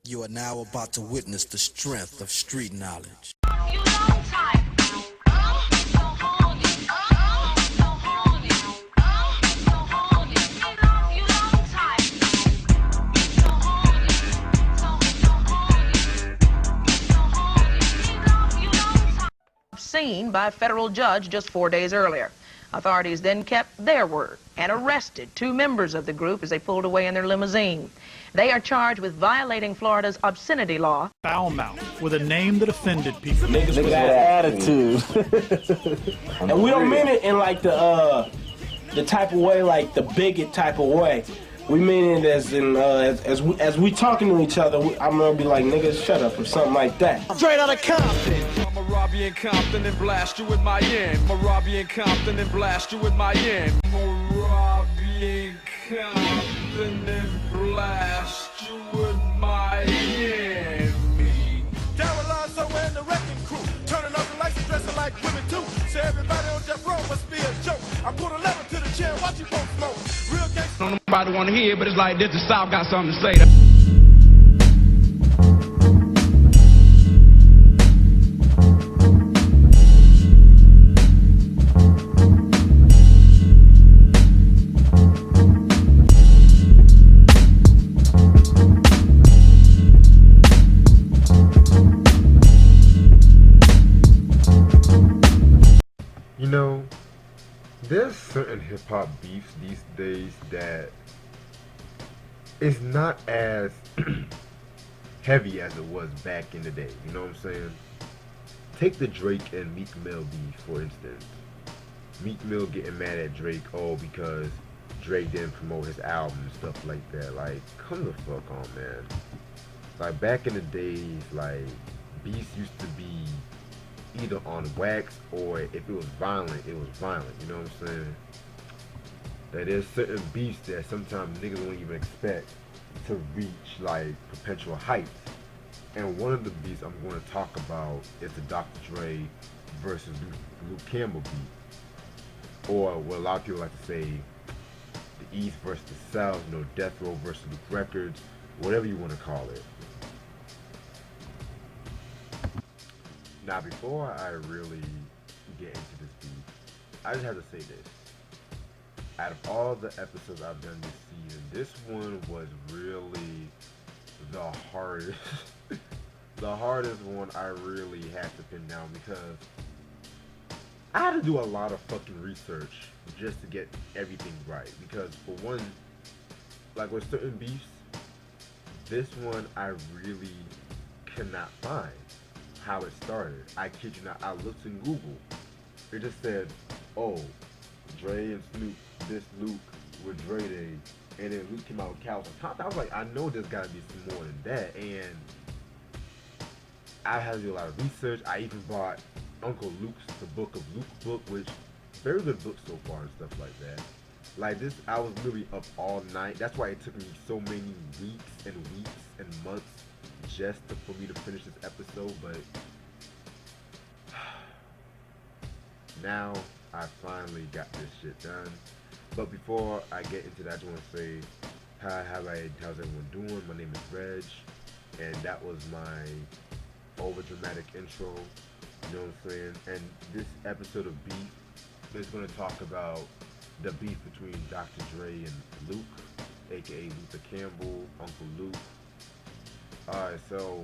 You are now about to witness the strength of street knowledge. Seen by a federal judge just 4 days earlier. Authorities then kept their word and arrested 2 members of the group as they pulled away in their limousine. They are charged with violating Florida's obscenity law. Foul mouth with a name that offended people. Niggas with that attitude. And we don't mean it in like the type of way, like the bigot type of way. We mean it as in as we talking to each other. I'm gonna be like, niggas, shut up or something like that. Straight out of Compton. I'm a Robbie in Compton and blast you with my yen. I'm a Robbie in Compton and blast you with my yen. I'm a Robbie in Compton and blast you with my yen. Caroline somewhere in the wrecking crew. Turning up the lights and dressing like women too. Say everybody on that road must be a joke. I put a lever to the chair, watch you folks smoke. Real gangsta. Don't nobody want to hear, but it's like this. The South got something to say. You know, there's certain hip-hop beefs these days that is not as heavy as it was back in the day, you know what I'm saying? Take the Drake and Meek Mill beef, for instance. Meek Mill getting mad at Drake, because Drake didn't promote his album and stuff like that. Like, come the fuck on, man. Like, back in the days, like, beefs used to be either on wax, or if it was violent, it was violent, you know what I'm saying? That there's certain beefs that sometimes niggas won't even expect to reach like perpetual heights. And one of the beefs I'm going to talk about is the Dr. Dre versus Luke Campbell beef. Or what a lot of people like to say, the East versus the South, Death Row versus Luke Records, whatever you want to call it. Now, before I really get into this beef, I just have to say this. Out of all the episodes I've done this season, this one was really the hardest. The hardest one I really had to pin down, because I had to do a lot of fucking research just to get everything right. Because for one, like with certain beefs, this one I really cannot find how it started. I kid you not, I looked in Google. It just said, oh, Dre and Snoop, this Luke with Dre Day, and then Luke came out with Cows on Top. I was like, I know there's gotta be some more than that, and I had to do a lot of research. I even bought Uncle Luke's The Book of Luke book, which very good book so far and stuff like that. Like this, I was literally up all night. That's why it took me so many weeks and months just for me to finish this episode, but now I finally got this shit done. But before I get into that, I just want to say, how's everyone doing? My name is Reg, and that was my over dramatic intro, you know what I'm saying? And this episode of Beef is going to talk about the beef between Dr. Dre and Luke, aka Luther Campbell, Uncle Luke. Alright, so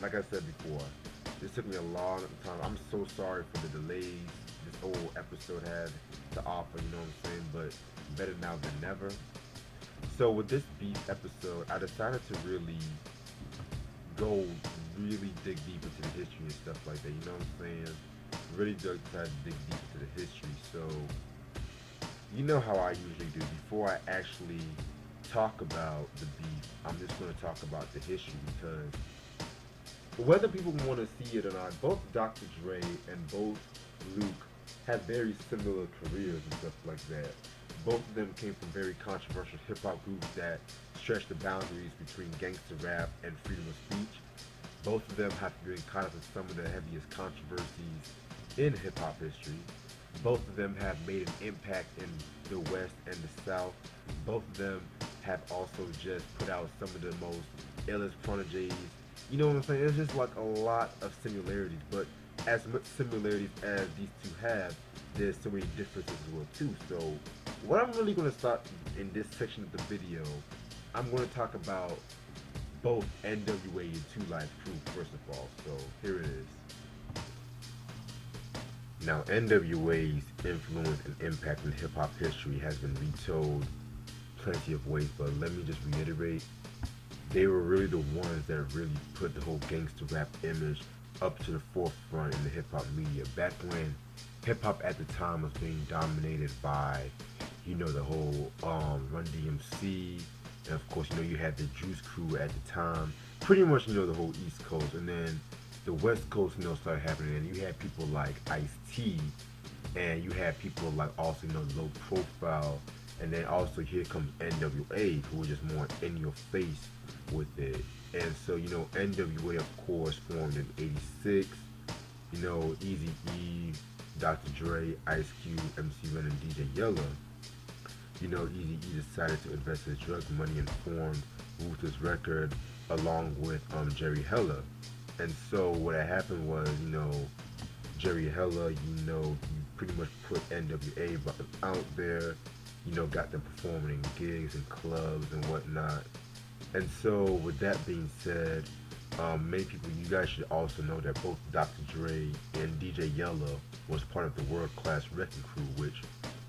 like I said before, this took me a long time. I'm so sorry for the delays this whole episode had to offer, you know what I'm saying? But better now than never. So with this beef episode, I decided to really dig deep into the history and stuff like that, you know what I'm saying? Really decided to dig deep into the history. So you know how I usually do. Before I actually talk about the beef, I'm just going to talk about the history, because whether people want to see it or not, both Dr. Dre and both Luke have very similar careers and stuff like that. Both of them came from very controversial hip-hop groups that stretched the boundaries between gangster rap and freedom of speech. Both of them have been caught up in some of the heaviest controversies in hip-hop history. Both of them have made an impact in the West and the South. Both of them have also just put out some of the most illest prodigies. You know what I'm saying? It's just like a lot of similarities, but as much similarities as these two have, there's so many differences as well too. So what I'm really going to start in this section of the video, I'm going to talk about both N.W.A. and 2 Live Crew first of all. So here it is. Now, N.W.A.'s influence and impact in hip-hop history has been retold plenty of ways, but let me just reiterate, they were really the ones that really put the whole gangster rap image up to the forefront in the hip-hop media. Back when hip-hop at the time was being dominated by, you know, the whole Run DMC, and of course, you know, you had the Juice Crew at the time, pretty much, you know, the whole East Coast, and then the West Coast, you know, started happening, and you had people like Ice-T, and you had people like also, you know, low profile, and then also here comes N.W.A., who was just more in your face with it. And so, you know, N.W.A. of course formed in '86, you know, Eazy-E, Dr. Dre, Ice Cube, MC Ren, and DJ Yella. You know, Eazy-E decided to invest his drug money and formed Ruthless Record along with Jerry Heller. And so what had happened was, you know, Jerry Heller, you know, he pretty much put N.W.A. out there, you know, got them performing in gigs and clubs and whatnot. And so with that being said, many people, you guys should also know that both Dr. Dre and DJ Yella was part of the World Class Wrecking Crew, which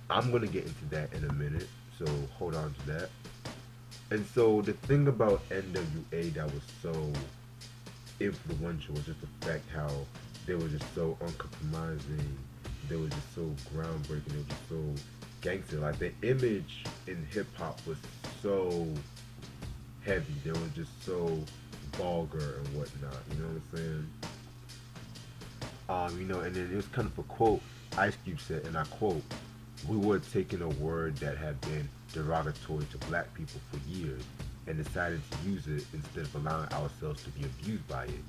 I'm going to get into that in a minute, so hold on to that. And so the thing about N.W.A. that was so influential was just the fact how they were just so uncompromising, they were just so groundbreaking, they were just so gangster. Like, the image in hip-hop was so heavy, they were just so vulgar and whatnot, you know what I'm saying? You know, and then it was kind of a quote Ice Cube said, and I quote, "We were taking a word that had been derogatory to black people for years and decided to use it instead of allowing ourselves to be abused by it.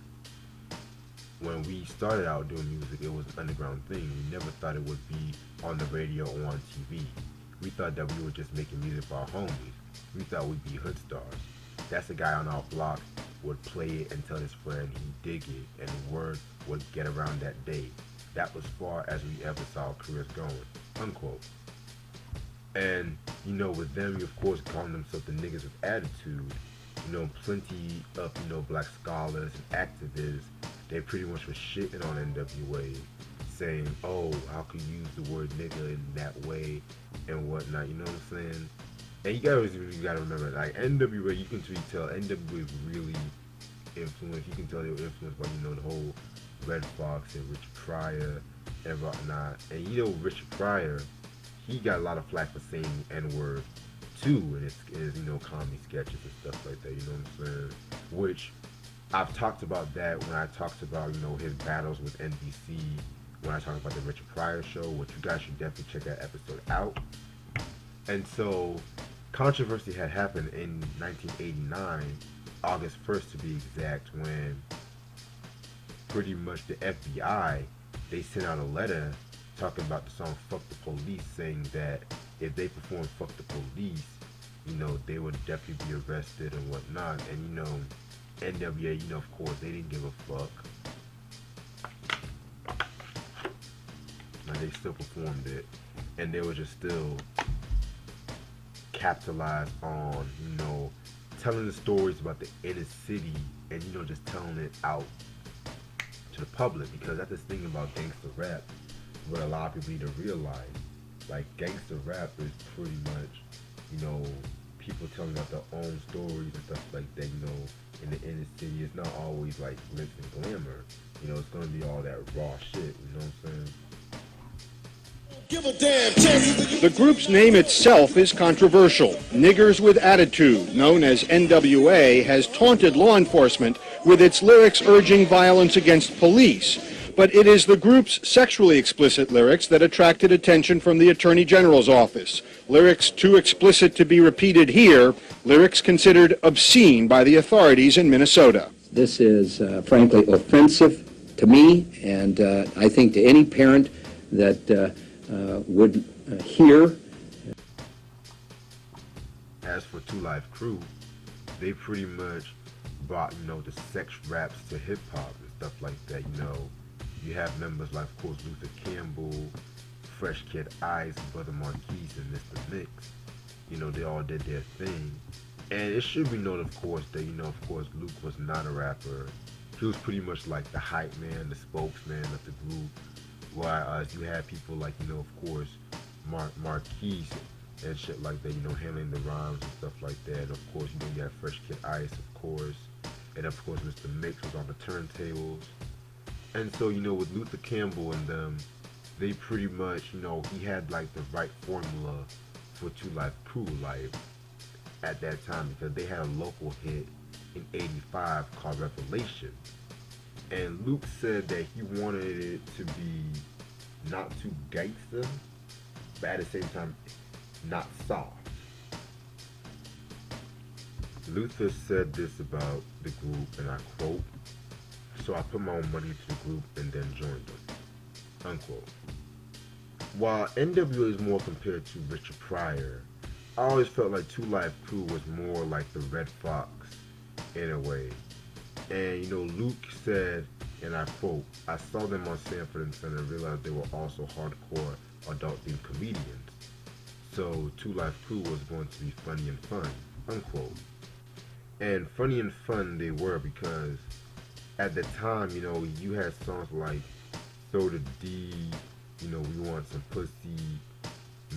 When we started out doing music, it was an underground thing. We never thought it would be on the radio or on TV. We thought that we were just making music for our homies. We thought we'd be hood stars. That's a guy on our block would play it and tell his friend he'd dig it, and the word would get around that day. That was far as we ever saw our careers going," unquote. And, you know, with them, you of course calling themselves the niggas with attitude. You know, plenty of, you know, black scholars and activists, they pretty much were shitting on N.W.A., saying, "Oh, how could you use the word nigga in that way," and whatnot, you know what I'm saying? And you gotta remember, like, N.W.A., you can really tell N.W.A. is really influenced. You can tell they were influenced by, you know, the whole Red Fox and Richard Pryor and whatnot. And, you know, Richard Pryor, he got a lot of flack for saying the N-word too in his, you know, comedy sketches and stuff like that, you know what I'm saying? Which I've talked about that when I talked about, you know, his battles with NBC, when I talked about the Richard Pryor show, which you guys should definitely check that episode out. And so controversy had happened in 1989, August 1st to be exact, when pretty much the FBI, they sent out a letter talking about the song Fuck the Police, saying that if they performed Fuck the Police, you know, they would definitely be arrested and whatnot. And, you know, N.W.A., you know, of course, they didn't give a fuck. And they still performed it. And they were just still capitalized on, you know, telling the stories about the inner city and, you know, just telling it out to the public. Because that's the thing about gangster rap, what a lot of people need to realize. Like, gangster rap is pretty much, you know, people telling about their own stories and stuff like that, you know, in the inner city. It's not always like glitz and glamour. You know, it's gonna be all that raw shit, you know what I'm saying? Give a damn chance. The group's name itself is controversial. Niggers with Attitude, known as N.W.A., has taunted law enforcement with its lyrics urging violence against police. But it is the group's sexually explicit lyrics that attracted attention from the Attorney General's office. Lyrics too explicit to be repeated here, lyrics considered obscene by the authorities in Minnesota. This is, frankly, offensive to me, and I think to any parent that would hear. As as for Two Live Crew, they pretty much brought, the sex raps to hip hop and stuff like that. You have members like, of course, Luther Campbell, Fresh Kid Ice, Brother Marquise, and Mr. Mix. They all did their thing. And it should be noted, of course, that, of course, Luke was not a rapper. He was pretty much like the hype man, the spokesman of the group. Whereas you had people like, of course, Marquise and shit like that, handling the rhymes and stuff like that. And of course, you had Fresh Kid Ice, of course. And of course, Mr. Mix was on the turntables. And so, with Luther Campbell and them, they pretty much, he had like the right formula for Two Live Crew, like, at that time, because they had a local hit in '85 called Revelation. And Luke said that he wanted it to be not too gangsta, but at the same time, not soft. Luther said this about the group, and I quote, "So I put my own money into the group and then joined them," unquote. While N.W.A. is more compared to Richard Pryor, I always felt like Two Live Crew was more like the Red Fox in a way. And Luke said, and I quote, "I saw them on Sanford and Son and realized they were also hardcore adult-themed comedians. So Two Live Crew was going to be funny and fun," unquote. And funny and fun they were, because at the time, you had songs like Throw the D, We Want Some Pussy,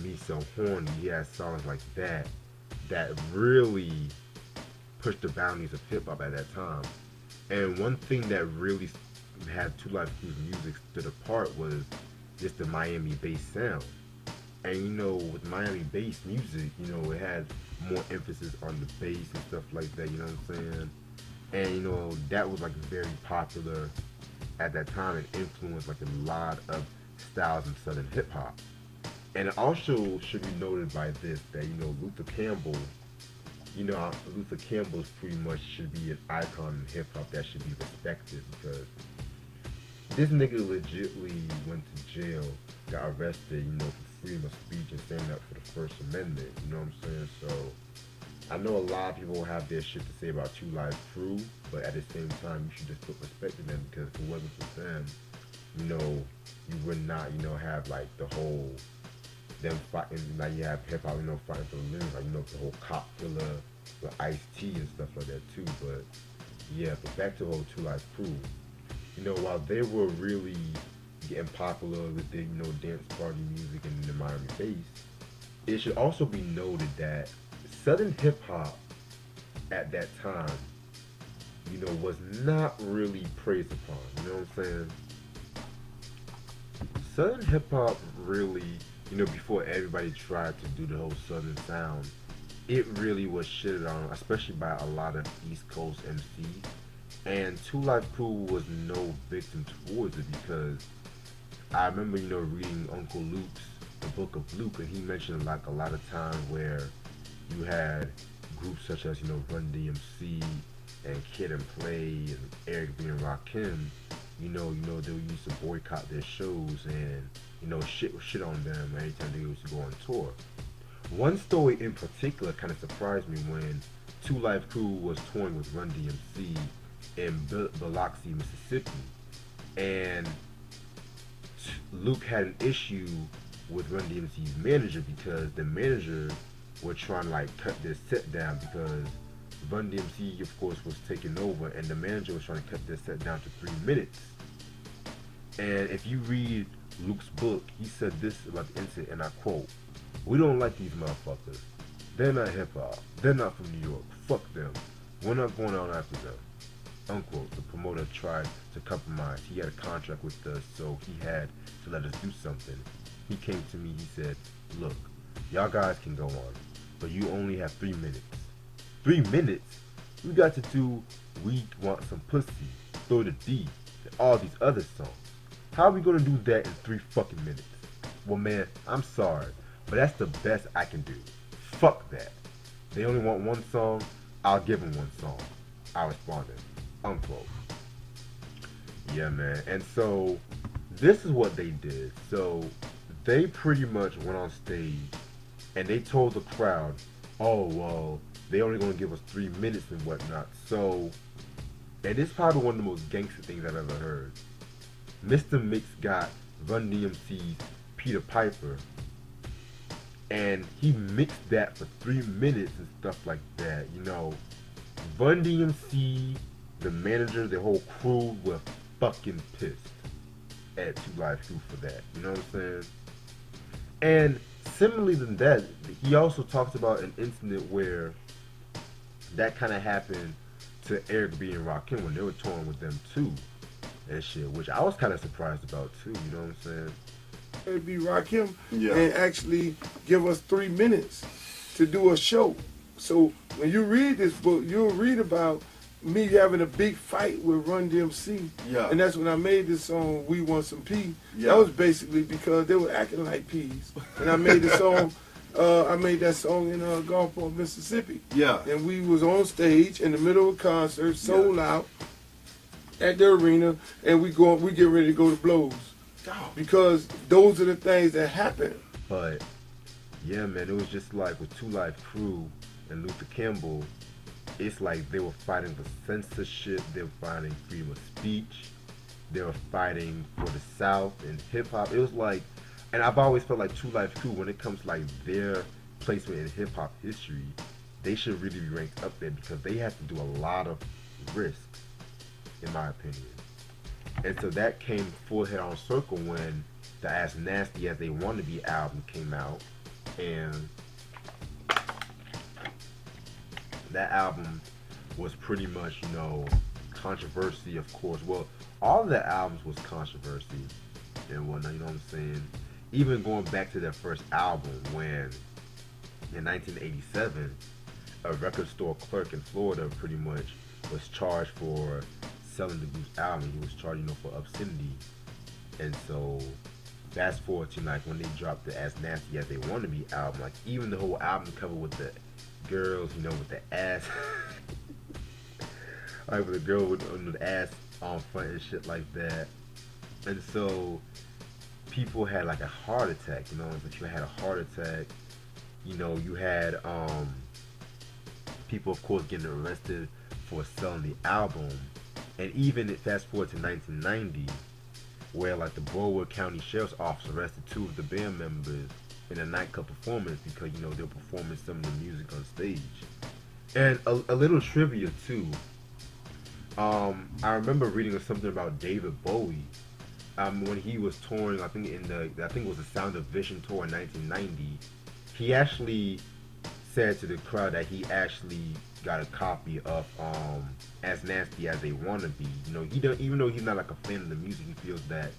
Me So Horny. You had songs like that really pushed the boundaries of hip-hop at that time. And one thing that really had Two Live Crew's music stood apart was just the Miami-based sound. And with Miami-based music, it had more emphasis on the bass and stuff like that, you know what I'm saying? And that was like very popular at that time and influenced like a lot of styles in Southern hip hop. And it also should be noted by this that Luther Campbell, Luther Campbell's pretty much should be an icon in hip hop that should be respected, because this nigga legitly went to jail, got arrested, for freedom of speech and standing up for the First Amendment, you know what I'm saying? So I know a lot of people have their shit to say about Two Live Crew, but at the same time, you should just put respect in them, because if it wasn't for them, you would not, have like the whole, them fighting, like you have hip hop, fighting for the living, like, the whole cop killer, the Ice-T and stuff like that too. But yeah, but back to the whole Two Live Crew, while they were really getting popular with the, dance party music and the Miami bass, it should also be noted that Southern hip hop at that time, was not really praised upon, you know what I'm saying? Southern hip hop really, before everybody tried to do the whole Southern sound, it really was shitted on, especially by a lot of East Coast MCs. And Two Live Crew was no victim towards it, because I remember, reading Uncle Luke's The Book of Luke, and he mentioned like a lot of times where you had groups such as, Run DMC and Kid and Play and Eric B. and Rakim, they used to boycott their shows and, shit on them every time they used to go on tour. One story in particular kind of surprised me when Two Live Crew was touring with Run DMC in Biloxi, Mississippi, and Luke had an issue with Run DMC's manager, because the manager were trying to like cut their set down, because Run DMC of course was taking over, and the manager was trying to cut their set down to 3 minutes. And if you read Luke's book, he said this about the incident, and I quote, "We don't like these motherfuckers. They're not hip hop. They're not from New York. Fuck them. We're not going out after them," unquote. The promoter tried to compromise. He had a contract with us, so he had to let us do something. He came to me, he said, "Look, y'all guys can go on, but you only have 3 minutes. 3 minutes? We got to do We Want Some Pussy, Throw the D, and all these other songs. How are we gonna do that in 3 fucking minutes? Well, man, I'm sorry, but that's the best I can do. Fuck that. They only want one song, I'll give them one song." I responded, unquote. Yeah, man. And so this is what they did. So they pretty much went on stage and they told the crowd, oh, well, they only gonna give us 3 minutes and whatnot. So, and this is probably one of the most gangster things I've ever heard. Mr. Mix got Run DMC's Peter Piper, and he mixed that for 3 minutes and stuff like that. You know, Run DMC, the manager, the whole crew were fucking pissed at 2 Live Crew for that. You know what I'm saying? And similarly than that, he also talks about an incident where that kind of happened to Eric B and Rakim when they were touring with them too, and shit, which I was kind of surprised about too. You know what I'm saying? It'd be Rakim and actually give us 3 minutes to do a show. So when you read this book, you'll read about me having a big fight with Run DMC. Yeah. And that's when I made this song, We Want Some P. Yeah. That was basically because they were acting like peas. And I made the song, I made that song in Gulfport, Mississippi. Yeah. And we was on stage in the middle of a concert, sold out at the arena, and we get ready to go to blows. Because those are the things that happen. But yeah, man, it was just like with 2 Live Crew and Luther Campbell, it's like they were fighting for censorship, they were fighting freedom of speech, they were fighting for the South and hip hop. It was like, and I've always felt like 2 Live Crew, when it comes to like their placement in hip hop history, they should really be ranked up there because they have to do a lot of risks, in my opinion. And so that came full head on circle when the As Nasty As They Want to Be album came out, and that album was pretty much, you know, controversy, of course. Well, all of the albums was controversy and whatnot, you know what I'm saying? Even going back to their first album when, in 1987, a record store clerk in Florida pretty much was charged for selling the group's album. He was charged, you know, for obscenity. And so, fast forward to like when they dropped the As Nasty As They Want to Be album, like even the whole album cover with the girls, you know, with the ass, like with the girl with the ass on front and shit like that. And so people had like a heart attack, you know, but you had a heart attack, you know, you had people of course getting arrested for selling the album. And even fast forward to 1990, where like the Broward County Sheriff's Office arrested 2 of the band members in a nightclub performance because, you know, they were performing some of the music on stage. And a little trivia too. I remember reading something about David Bowie when he was touring. I think it was the Sound of Vision tour in 1990. He actually said to the crowd that he actually got a copy of As Nasty As They Want to Be. You know, even though he's not like a fan of the music, he feels that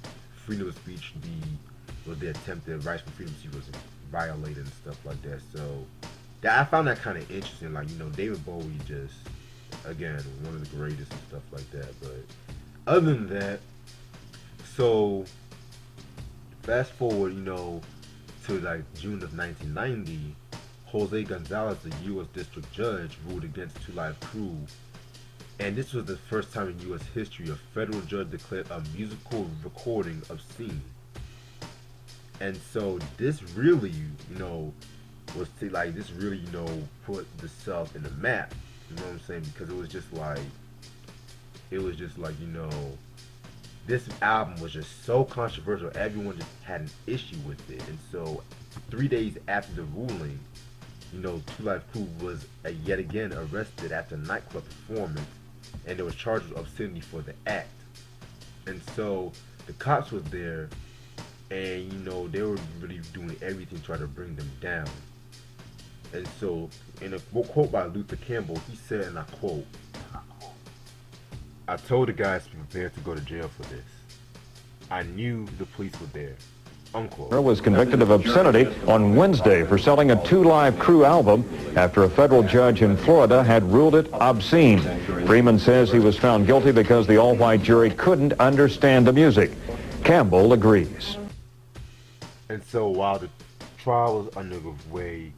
freedom of speech was the attempted rights for freedom of speech was violated and stuff like that. So I found that kind of interesting. Like, you know, David Bowie just, again, one of the greatest and stuff like that. But other than that, so fast forward, you know, to like June of 1990, Jose Gonzalez, the U.S. District Judge, ruled against 2 Live Crew. And this was the first time in U.S. history a federal judge declared a musical recording obscene. And so this really, you know, this really, you know, put the South in the map. You know what I'm saying? Because it was just like, you know, this album was just so controversial. Everyone just had an issue with it. And so 3 days after the ruling, you know, 2 Live Crew was yet again arrested after a nightclub performance, and they was charged with obscenity for the act. And so the cops was there, and you know, they were really doing everything to try to bring them down. And so in a quote by Luther Campbell, he said, and I quote, "I told the guys to be prepared to go to jail for this. I knew the police were there." Unquote. Was convicted of obscenity on Wednesday for selling a 2 Live Crew album after a federal judge in Florida had ruled it obscene. Freeman says he was found guilty because the all-white jury couldn't understand the music. Campbell agrees. And so while the trial was underway,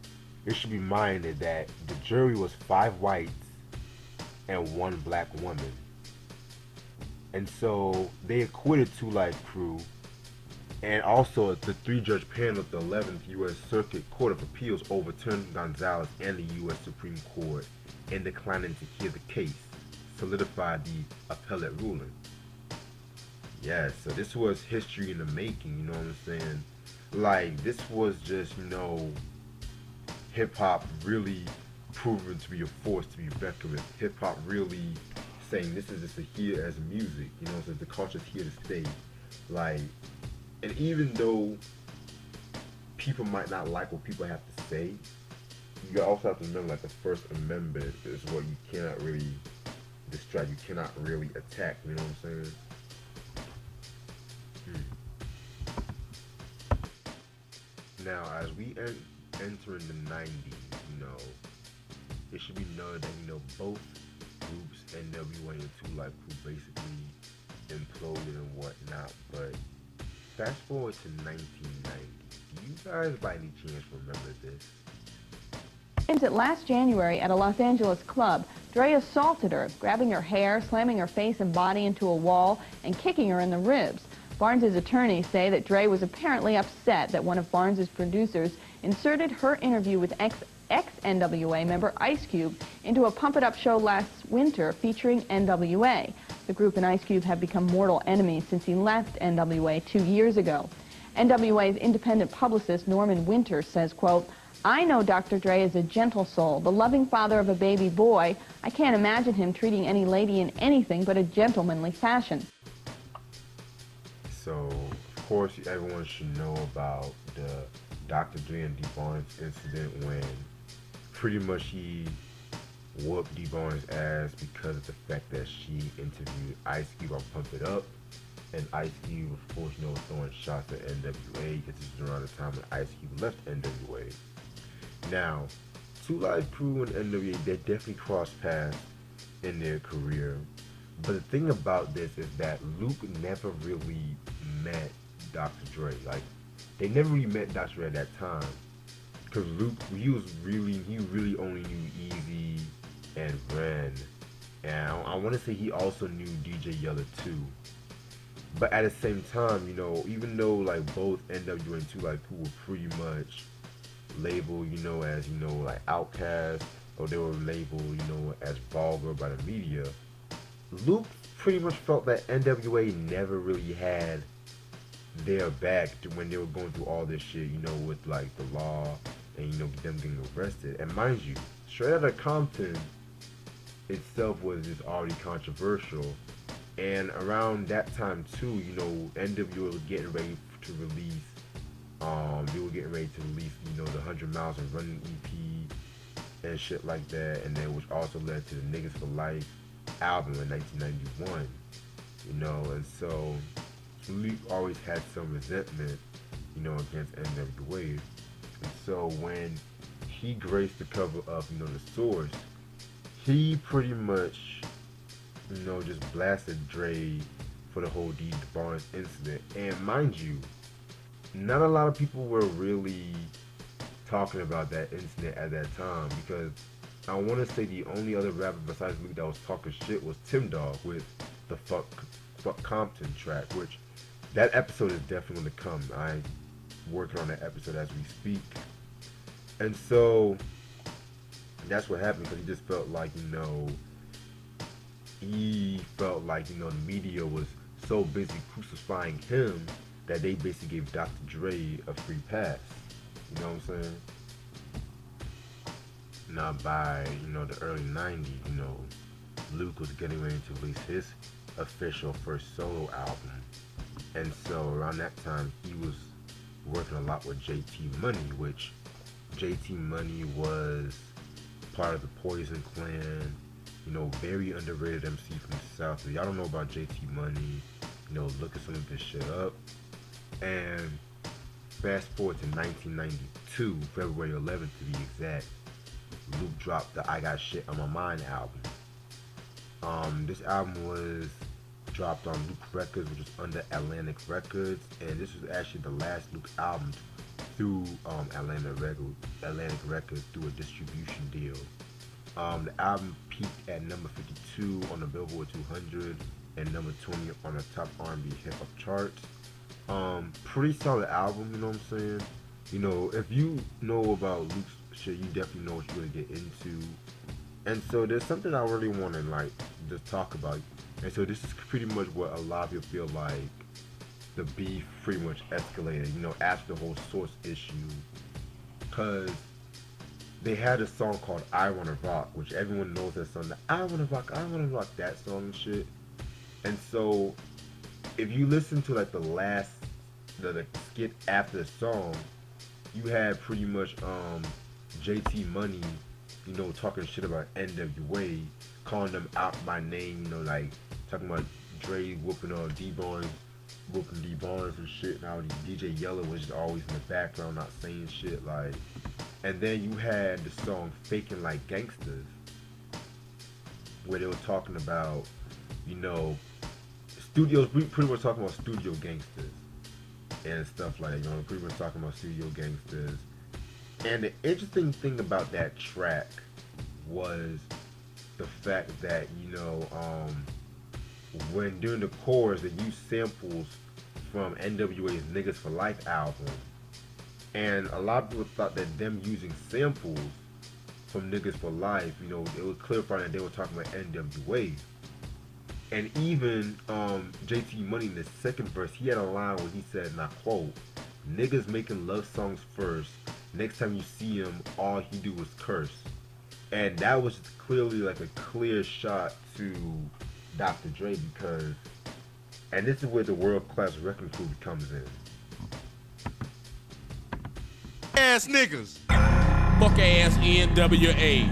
it should be minded that the jury was 5 whites and 1 black woman. And so they acquitted 2 Live Crew And also, the 3-judge panel of the 11th U.S. Circuit Court of Appeals overturned Gonzalez and the U.S. Supreme Court in declining to hear the case, solidified the appellate ruling. Yeah, so this was history in the making, you know what I'm saying? Like, this was just, hip-hop really proven to be a force to be reckoned with. Hip-hop really saying this is just here as music, so the culture's here to stay. Like, and even though people might not like what people have to say, you also have to remember, like, the First Amendment is what you cannot really distract, you cannot really attack, you know what I'm saying? Now, as we enter in the 90s, it should be noted that, both groups, N.W.A and 2 Live Crew, basically imploded and whatnot, but fast forward to 1990. Do you guys by any chance remember this? Last January at a Los Angeles club, Dre assaulted her, grabbing her hair, slamming her face and body into a wall, and kicking her in the ribs. Barnes' attorneys say that Dre was apparently upset that one of Barnes' producers inserted her interview with ex-N.W.A member Ice Cube into a Pump It Up show last winter featuring N.W.A. The group and Ice Cube have become mortal enemies since he left N.W.A 2 years ago. N.W.A.'s independent publicist Norman Winters says, quote, "I know Dr. Dre is a gentle soul, the loving father of a baby boy. I can't imagine him treating any lady in anything but a gentlemanly fashion." So, of course, everyone should know about the Dr. Dre and D. Barnes incident when pretty much he whooped D. Barnes' ass because of the fact that she interviewed Ice Cube on Pump It Up. And Ice Cube, of course, was throwing shots at N.W.A because this was around the time when Ice Cube left N.W.A. Now, 2 Live Crew and N.W.A, they definitely crossed paths in their career. But the thing about this is that Luke never really met Dr. Dre. Like, they never really met Dr. Dre at that time. Because Luke, he really only knew Easy and Ren. And I want to say he also knew DJ Yella too. But at the same time, even though like both N.W.A and 2 Live Crew were pretty much labeled, as, like outcast, or they were labeled, as vulgar by the media, Luke pretty much felt that N.W.A never really had their back when they were going through all this shit, with like the law and, them getting arrested. And mind you, Straight Outta Compton itself was just already controversial. And around that time too, N.W.A was getting ready to release, they were getting ready to release, the 100 Miles of Running EP and shit like that. And then which also led to the Niggas for Life album in 1991, and so Luke always had some resentment, against N.W.A. And so when he graced the cover of, The Source, he pretty much, just blasted Dre for the whole D. Barnes incident. And mind you, not a lot of people were really talking about that incident at that time, because I want to say the only other rapper besides Luke that was talking shit was Tim Dog with the Fuck Compton track, which that episode is definitely going to come. I'm working on that episode as we speak. And so that's what happened, because he just felt like, the media was so busy crucifying him that they basically gave Dr. Dre a free pass. You know what I'm saying? Now by, the early 90s, Luke was getting ready to release his official first solo album. And so around that time, he was working a lot with JT Money, which JT Money was part of the Poison Clan, very underrated MC from the South. If y'all don't know about JT Money, look at some of this shit up. And fast forward to 1992, February 11th to be exact, Luke dropped the I Got Shit on My Mind album. This album was dropped on Luke Records, which was under Atlantic Records, and this was actually the last Luke album through Atlantic Records through a distribution deal. The album peaked at number 52 on the Billboard 200 and number 20 on the top R&B hip hop charts. Pretty solid album, you know what I'm saying? You know, if you know about Luke's shit, you definitely know what you're gonna get into. And so there's something I really want to like just talk about. And so this is pretty much what a lot of people feel like the beef pretty much escalated, you know, after the whole Source issue. Cause they had a song called I Wanna Rock, which everyone knows that song. I Wanna Rock, that song and shit. And so if you listen to like the skit after the song, you had pretty much JT Money, you know, talking shit about N.W.A, calling them out by name, you know, like talking about Dre whooping D Barnes and shit. Now DJ Yella was just always in the background not saying shit, like. And then you had the song Faking Like Gangsters, where they were talking about, you know, studios, we pretty much talking about studio gangsters and stuff like that, you know, pretty much talking about studio gangsters. And the interesting thing about that track was the fact that, you know, when during the chorus they used samples from N.W.A.'s Niggas for Life album. And a lot of people thought that them using samples from Niggas for Life, you know, it was clarifying that they were talking about N.W.A. And even JT Money in the second verse, he had a line where he said, and I quote, "Niggas making love songs first. Next time you see him, all he do is curse." And that was just clearly like a clear shot to Dr. Dre because, and this is where the World Class Wrecking Crew comes in. Ass niggas. Fuck ass N.W.A.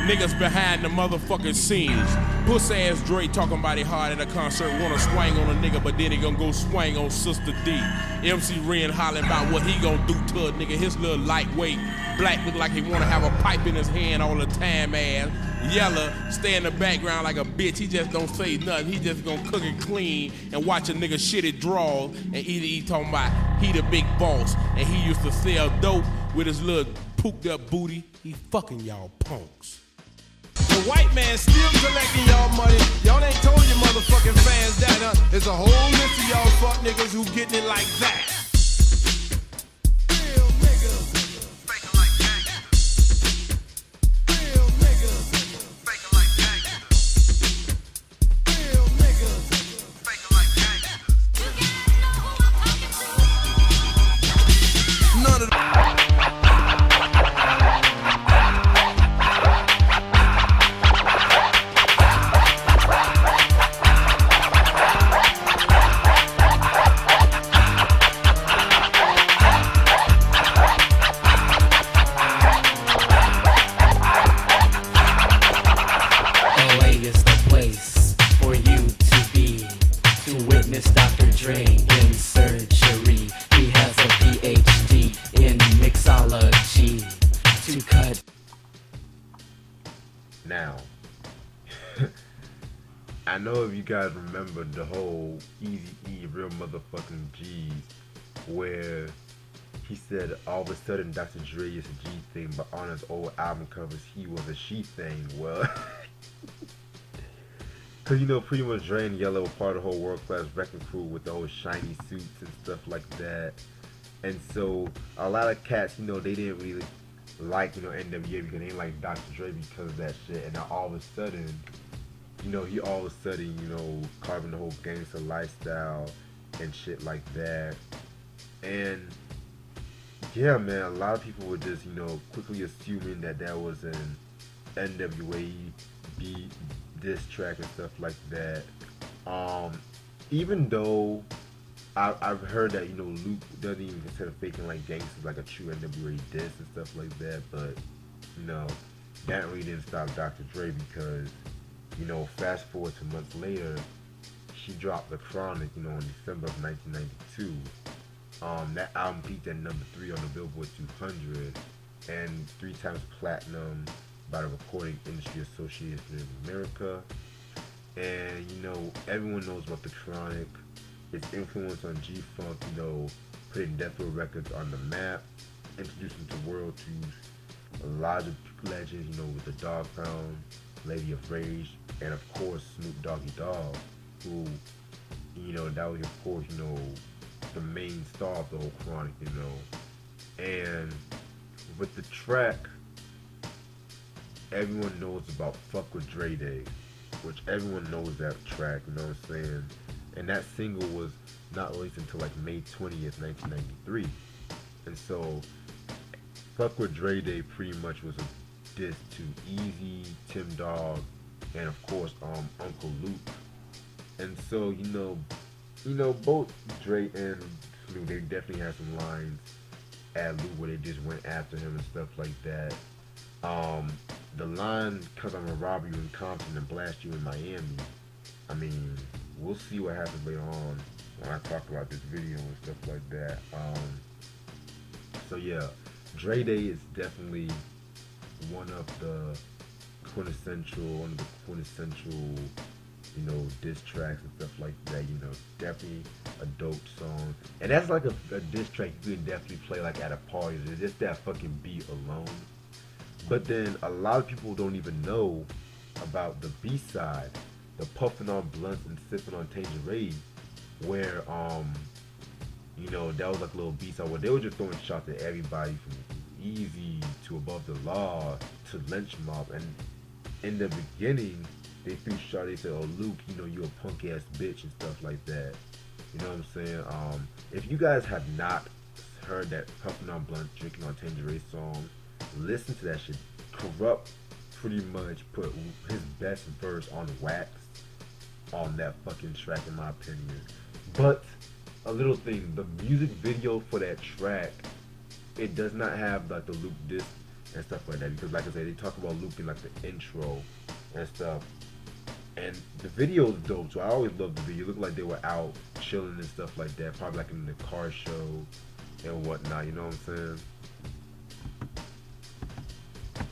Niggas behind the motherfucking scenes. Puss ass Dre talking about it hard at a concert. Wanna swing on a nigga, but then he gonna go swing on Sister D. MC Ren hollering about what he gonna do to a nigga. His little lightweight black look like he wanna have a pipe in his hand all the time, ass. Yella stay in the background like a bitch. He just don't say nothing. He just gonna cook it clean and watch a nigga shitty draw. And either he talking about he the big boss and he used to sell dope with his little pooped up booty. He fucking y'all punks. The white man still collecting y'all money. Y'all ain't told your motherfucking fans that there's a whole list of y'all fuck niggas who getting it like that. Real niggas. Faking like gangsters. Real niggas. Faking like gangsters. Real niggas. Faking like gangsters. None of I know if you guys remember the whole Eazy-E Real Motherfucking G's, where he said all of a sudden Dr. Dre is a G thing, but on his old album covers he was a she thing. Well, because you know pretty much Dre and Yella were part of the whole World Class Wrecking Crew with the whole shiny suits and stuff like that. And so a lot of cats, you know, they didn't really like, you know, N.W.A because they didn't like Dr. Dre because of that shit. And now all of a sudden, you know, he all of a sudden, you know, carving the whole gangster lifestyle and shit like that. And yeah, man, a lot of people were just, you know, quickly assuming that that was an N.W.A beat, diss track and stuff like that. Even though I've heard that, you know, Luke doesn't even consider Faking Like Gangsters like a true N.W.A diss and stuff like that, but, you know, that really didn't stop Dr. Dre because, you know, fast forward to months later, she dropped The Chronic, you know, in December of 1992. That album peaked at number 3 on the Billboard 200 and 3 times platinum by the Recording Industry Association of America. And, you know, everyone knows about The Chronic. Its influence on G-Funk, you know, putting Death Row Records on the map, introducing to world to a lot of legends, you know, with the Dog Pound, Lady of Rage, and of course Snoop Doggy Dogg, who, you know, that was of course, you know, the main star of the whole Chronic, you know. And with the track, everyone knows about Fuck With Dre Day, which everyone knows that track, you know what I'm saying? And that single was not released until like May 20th, 1993. And so, Fuck With Dre Day pretty much was a diss to Easy, Tim Dog, and of course, Uncle Luke. And so, you know, both Dre and Luke, they definitely had some lines at Luke where they just went after him and stuff like that. The line, "Cause I'm gonna rob you in Compton and blast you in Miami." I mean, we'll see what happens later on when I talk about this video and stuff like that. So yeah, Dre Day is definitely one of the quintessential, you know, diss tracks and stuff like that. You know, definitely a dope song. And that's like a diss track you can definitely play like at a party. It's just that fucking beat alone. But then a lot of people don't even know about the B-side, the puffing on blunts and sipping on Tangerade, where you know, that was like a little B-side where they were just throwing shots at everybody from Easy to Above the Law to Lynch Mob. And in the beginning, they threw shots. They said, "Oh, Luke, you know, you a punk ass bitch," and stuff like that. You know what I'm saying? If you guys have not heard that puffing on blunts, drinking on Tangerade song, listen to that shit. Corrupt pretty much put his best verse on wax on that fucking track, in my opinion. But a little thing, the music video for that track, it does not have like the Luke diss and stuff like that, because like I said, they talk about Luke in like the intro and stuff. And the video is dope, so I always love the video. It looked like they were out chilling and stuff like that, probably like in the car show and whatnot, you know what I'm saying?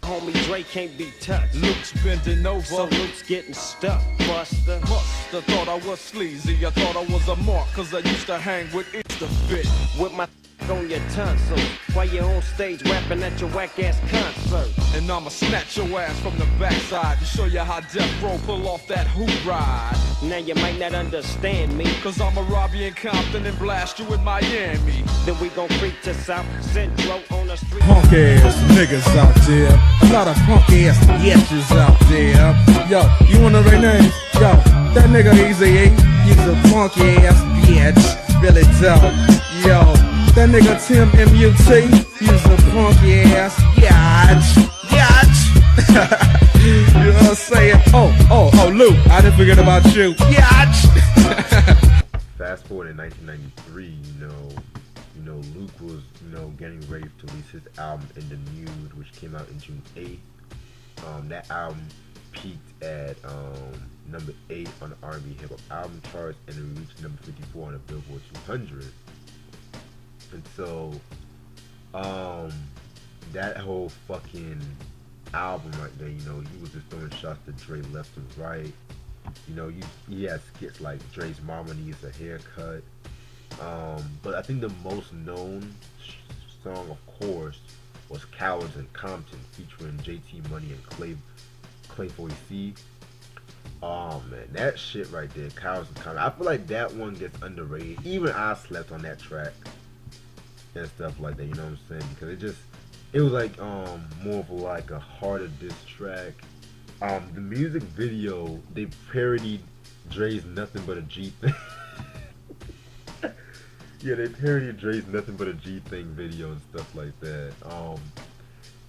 Homie Dre can't be touched. Luke's bending over, so Luke's getting stuck. Buster musta thought I was sleazy. I thought I was a mark, cause I used to hang with the fit. With my on your tonsil, while you're on stage rapping at your whack ass concert. And I'ma snatch your ass from the backside to show you how Death Row pull off that hoop ride. Now you might not understand me, cause I'ma rob you in Compton and blast you in Miami. Then we gon' creep to South Central on the street. Punk ass niggas out there, a lot of punk ass bitches out there. Yo, you wanna know their names? Yo, that nigga Easy, he's a punk ass bitch, really dope. Yo, that nigga Tim M.W.A, he's a punk ass yatch. You know what I'm saying? Oh, Luke, I didn't forget about you. Yatch. Fast forward in 1993, you know, Luke was, getting ready to release his album In the Nude, which came out in June 8th. That album peaked at number 8 on the R&B hip hop album charts, and it reached number 54 on the Billboard 200. And so, that whole fucking album right there, he was just throwing shots to Dre left and right. He had skits like Dre's Mama Needs a Haircut. But I think the most known song, of course, was Cowards in Compton, featuring JT Money and Clay 40C. Oh man, that shit right there, Cowards in Compton. I feel like that one gets underrated. Even I slept on that track and stuff like that, you know what I'm saying? Because it was like more of like a harder diss track. The music video, they parodied Dre's Nothing But a G Thing. Yeah, they parodied Dre's Nothing But a G Thing video and stuff like that.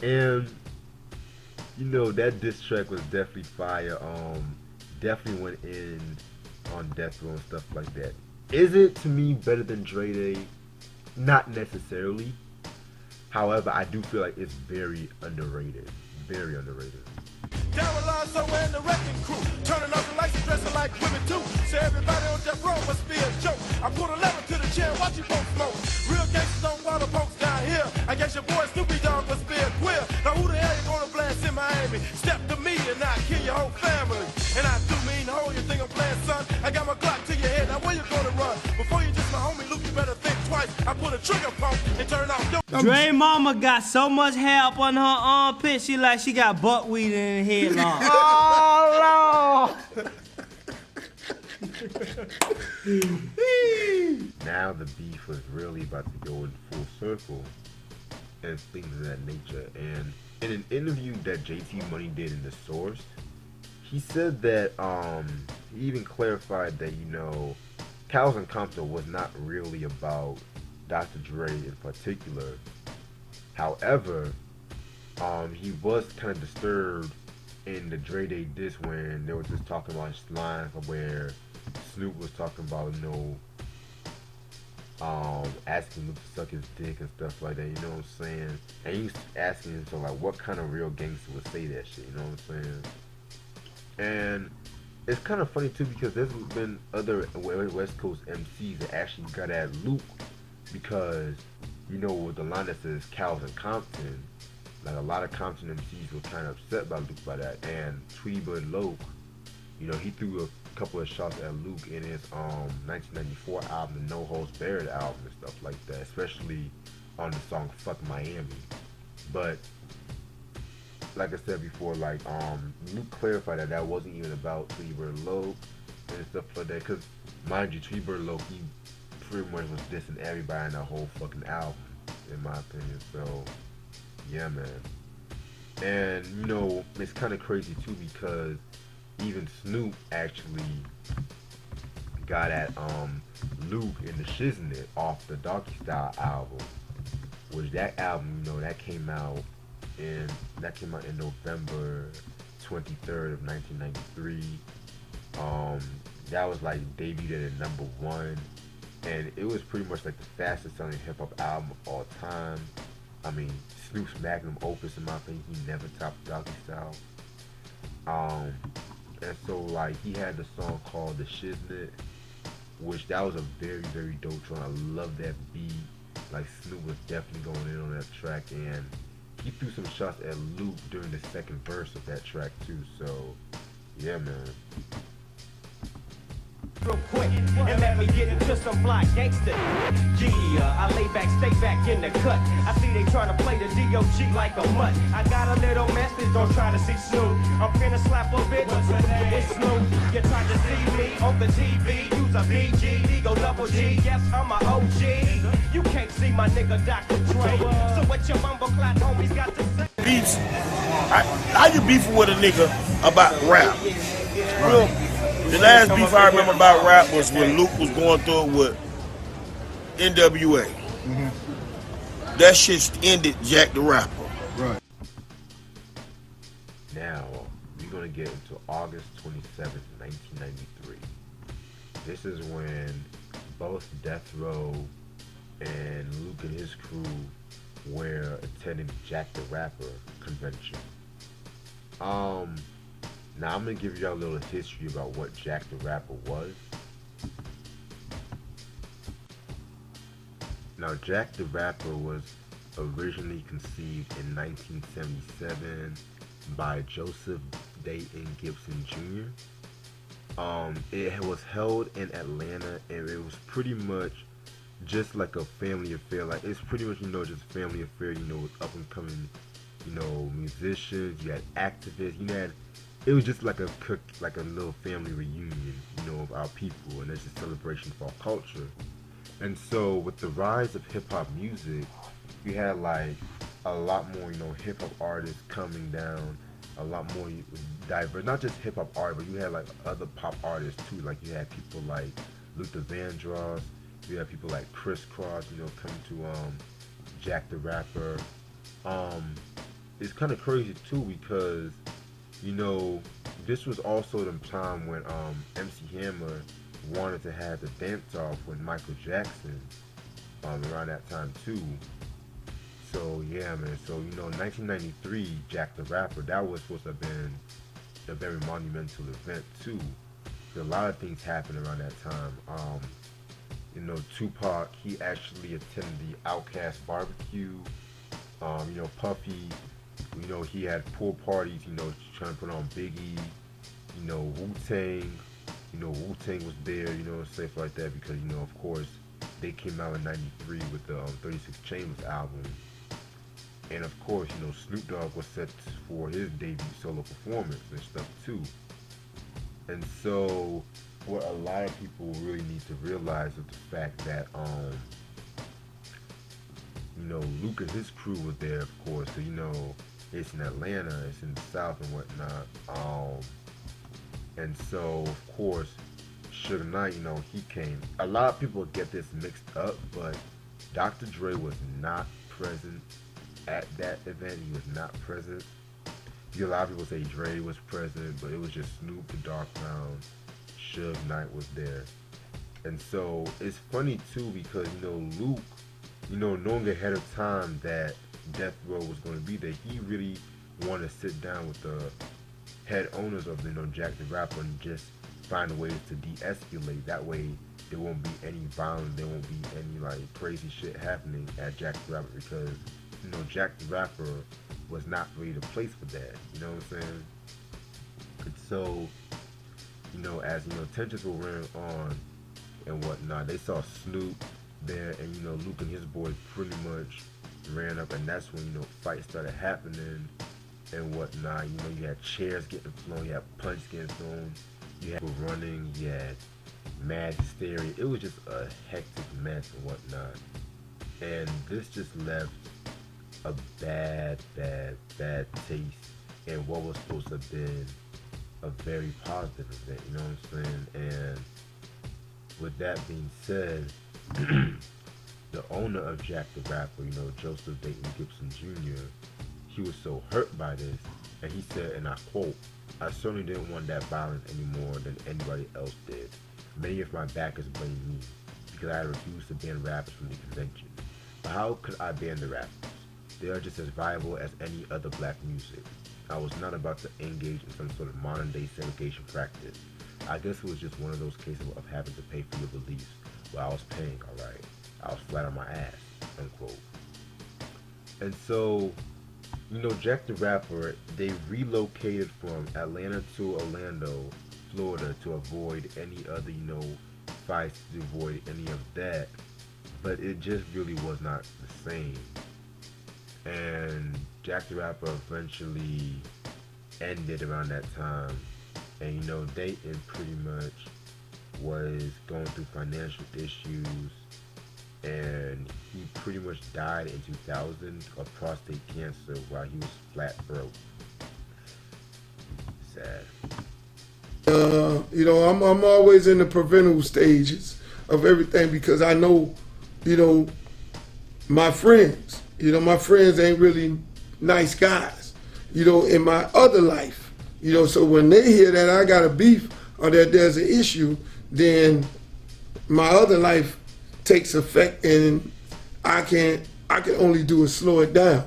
And that diss track was definitely fire. Definitely went in on Death Row and stuff like that. Is it, to me, better than Dre Day? Not necessarily. However, I do feel like it's very underrated. Very underrated. Darryl Line somewhere in the wrecking crew, turning off the lights and dressing like women too. Say everybody on Death Row must be a joke. I put a lever to the chair, watch you folks smoke. Real gangsters don't want the folks down here. I guess your boy Snoopy Dogg must be a queer. Now who the hell you gonna blast in Miami? Step to me and I kill your whole family. And I do mean hold you think I'm playing, son. I got my Glock to your head, now where you gonna run? Before you just my homie Luke, you better think twice. I put a trigger pump and turn off your Dre mama got so much hair up on her armpit, she like she got buckwheat in her headlock. Oh, Lord. Now the beef was really about to go in full circle and things of that nature. And in an interview that JT Money did in The Source, he said that he even clarified that, you know, Cows and Compton was not really about Dr. Dre in particular. However, he was kind of disturbed in the Dre Day diss when they were just talking about lines where Snoop was talking about, you know, asking Luke to suck his dick and stuff like that, you know what I'm saying? And he was asking him, so like, what kind of real gangster would say that shit, you know what I'm saying? And it's kind of funny too, because there's been other West Coast MCs that actually got at Luke, because, you know, with the line that says Cows and Compton, like a lot of Compton MCs were kind of upset by Luke by that. And Tweety Bird Loke, you know, he threw a couple of shots at Luke in his 1994 album, the No Holds Barred album and stuff like that, especially on the song Fuck Miami. But like I said before, like Luke clarified that that wasn't even about Tweety Bird Loke and stuff like that, because mind you, Tweety Bird Loke, he pretty much was dissing everybody in that whole fucking album, in my opinion. So yeah, man. And you know, it's kind of crazy too, because even Snoop actually got at Luke in the Shiznit off the Doggy Style album, which that album, you know, that came out in November 23rd of 1993. That was like debuted at #1, and it was pretty much like the fastest selling hip hop album of all time. I mean, Snoop's magnum opus, in my opinion, he never topped Doggy Style. And so like he had the song called The Shiznit, which that was a very, very dope track. I love that beat. Like Snoop was definitely going in on that track, and he threw some shots at Luke during the second verse of that track too. So yeah, man. Real quick, and let me get into some fly gangsta. Yeah, I lay back, stay back in the cut. I see they trying to play the DOG like a mutt. I got a little message, don't try to see Snoop. I'm finna slap a bitch. It's Snoop. You tried to see me on the TV. Use a BG, Eagle Double G. Yes, I'm a OG. You can't see my nigga Dr. Dre. So what your bumble clot homies got to say? Beefs. How you beefing with a nigga about rap? Well, the last beef I remember about rap was when Luke was going through it with N.W.A. Mm-hmm. That shit ended Jack the Rapper. Right. Now, we're going to get into August 27th, 1993. This is when both Death Row and Luke and his crew were attending Jack the Rapper convention. Now I'm going to give y'all a little history about what Jack the Rapper was. Now Jack the Rapper was originally conceived in 1977 by Joseph Dayton Gibson Jr. It was held in Atlanta, and it was pretty much just like a family affair. Like, it's pretty much, you know, just a family affair, you know, with up and coming, you know, musicians, you had activists, you had, it was just like a little family reunion, you know, of our people, and it's a celebration for our culture. And so with the rise of hip hop music, you had like a lot more, you know, hip hop artists coming down, a lot more diverse, not just hip hop art, but you had like other pop artists too. Like you had people like Luther Vandross, you had people like Criss Cross, you know, coming to Jack the Rapper. It's kind of crazy too, because, you know, this was also the time when MC Hammer wanted to have the dance off with Michael Jackson around that time too. So yeah, man. So, you know, 1993, Jack the Rapper, that was supposed to have been a very monumental event too. A lot of things happened around that time. You know, Tupac, he actually attended the Outkast barbecue. You know, Puffy, you know, he had pool parties, you know, trying to put on Biggie. You know, Wu-Tang, you know, Wu-Tang was there, you know, stuff like that, because, you know, of course, they came out in 93 with the 36 Chambers album. And of course, you know, Snoop Dogg was set for his debut solo performance and stuff too. And so what a lot of people really need to realize is the fact that Luke and his crew was there, of course. So it's in Atlanta, it's in the South and whatnot. And so of course, Suge Knight, he came. A lot of people get this mixed up, but Dr. Dre was not present at that event. He was not present. A lot of people say Dre was present, but it was just Snoop, the Dark Pound, Suge Knight was there. And so it's funny too because Luke, knowing ahead of time that Death Row was going to be there, he really wanted to sit down with the head owners of Jack the Rapper and just find ways to de-escalate. That way there won't be any violence, there won't be any crazy shit happening at Jack the Rapper because Jack the Rapper was not really the place for that. You know what I'm saying? And so as tensions were running on and whatnot, they saw Snoop there, and Luke and his boys pretty much ran up, and that's when fights started happening and whatnot. You had chairs getting thrown, you had punches getting thrown, you had people running, you had mad hysteria. It was just a hectic mess and whatnot, and this just left a bad taste in what was supposed to have been a very positive event. You know what I'm saying? And with that being said, the owner of Jack the Rapper, Joseph Dayton Gibson Jr., he was so hurt by this, and he said, and I quote, "I certainly didn't want that violence any more than anybody else did. Many of my backers blamed me because I refused to ban rappers from the convention. But how could I ban the rappers? They are just as viable as any other black music. I was not about to engage in some sort of modern day segregation practice. I guess it was just one of those cases of having to pay for your beliefs. Well, I was paying, alright. I was flat on my ass," unquote. And so, Jack the Rapper, they relocated from Atlanta to Orlando, Florida to avoid any other, fights, to avoid any of that. But it just really was not the same. And Jack the Rapper eventually ended around that time. And Dayton pretty much was going through financial issues, and he pretty much died in 2000 of prostate cancer while he was flat broke. Sad. I'm always in the preventable stages of everything because I know, my friends. My friends ain't really nice guys, in my other life. So when they hear that I got a beef or that there's an issue, then my other life takes effect, and I can only do is slow it down.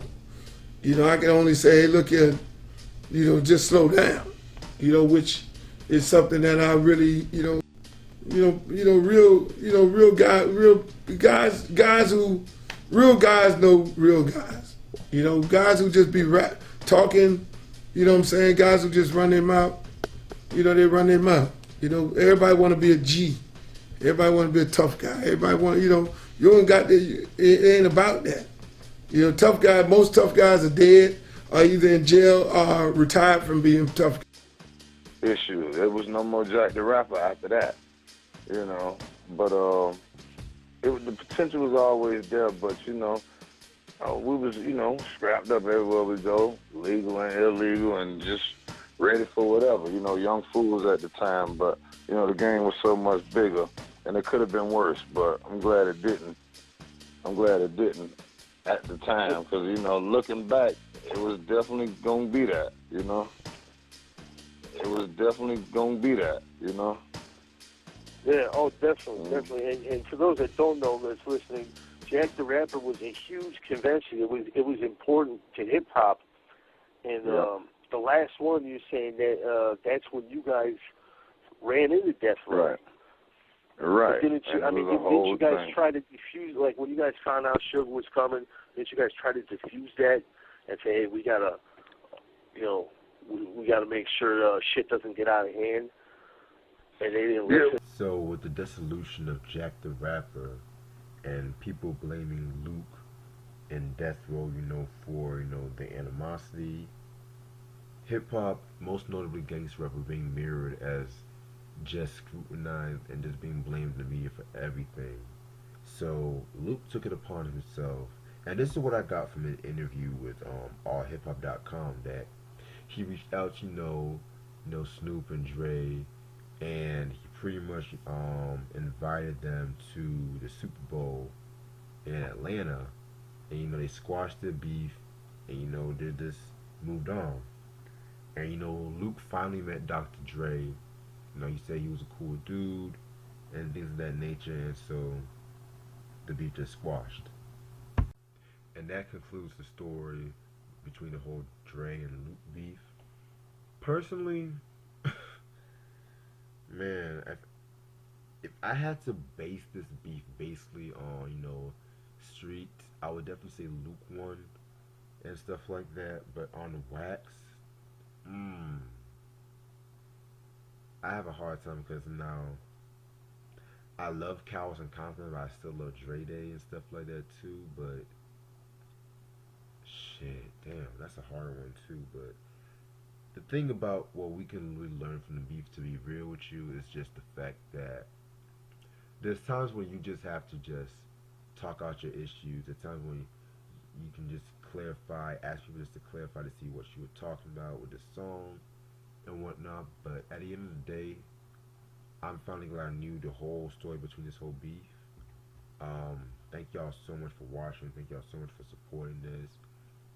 I can only say, hey, look here, just slow down. Which is something that I really, real guys know real guys. Guys who just be talking, guys who just run their mouth, they run their mouth. Everybody want to be a G. Everybody want to be a tough guy. Everybody want, you ain't got the, it ain't about that. Tough guy, most tough guys are dead or either in jail or retired from being tough. Issue. There was no more Jack the Rapper after that, but the potential was always there, but we was scrapped up everywhere we go, legal and illegal, and just ready for whatever. Young fools at the time, but the game was so much bigger, and it could have been worse. But I'm glad it didn't. I'm glad it didn't at the time, because looking back, it was definitely gonna be that. It was definitely gonna be that. Yeah, oh, definitely. And for those that don't know that's listening, Jack the Rapper was a huge convention. It was important to hip hop. And the last one, you're saying that that's when you guys ran into Death Row. Right. Didn't you guys try to defuse, like when you guys found out Sugar was coming, didn't you guys try to defuse that and say, hey, we gotta make sure shit doesn't get out of hand? And they didn't listen. So with the dissolution of Jack the Rapper and people blaming Luke and Death Row, for, the animosity, hip-hop, most notably gangsta rap, were being mirrored as just scrutinized and just being blamed in the media for everything. So Luke took it upon himself, and this is what I got from an interview with allhiphop.com, that he reached out to Snoop and Dre, and he pretty much invited them to the Super Bowl in Atlanta, and they squashed their beef, and they just moved on. And Luke finally met Dr. Dre. He said he was a cool dude and things of that nature, and so the beef just squashed. And that concludes the story between the whole Dre and Luke beef. Personally, man, if I had to base this beef basically on, street, I would definitely say Luke won and stuff like that. But on wax, I have a hard time, because now I love Cowards and Compton, but I still love Dre Day and stuff like that too. But shit, damn, that's a hard one too. But the thing about what we can really learn from the beef, to be real with you, is just the fact that there's times when you just have to just talk out your issues. There's times when you can just clarify, ask people just to clarify to see what you were talking about with the song and whatnot. But at the end of the day, I'm finally glad I knew the whole story between this whole beef. Thank y'all so much for watching. Thank y'all so much for supporting this.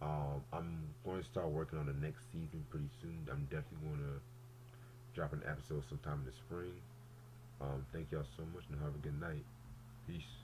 I'm going to start working on the next season pretty soon. I'm definitely going to drop an episode sometime in the spring. Thank y'all so much, and have a good night. Peace.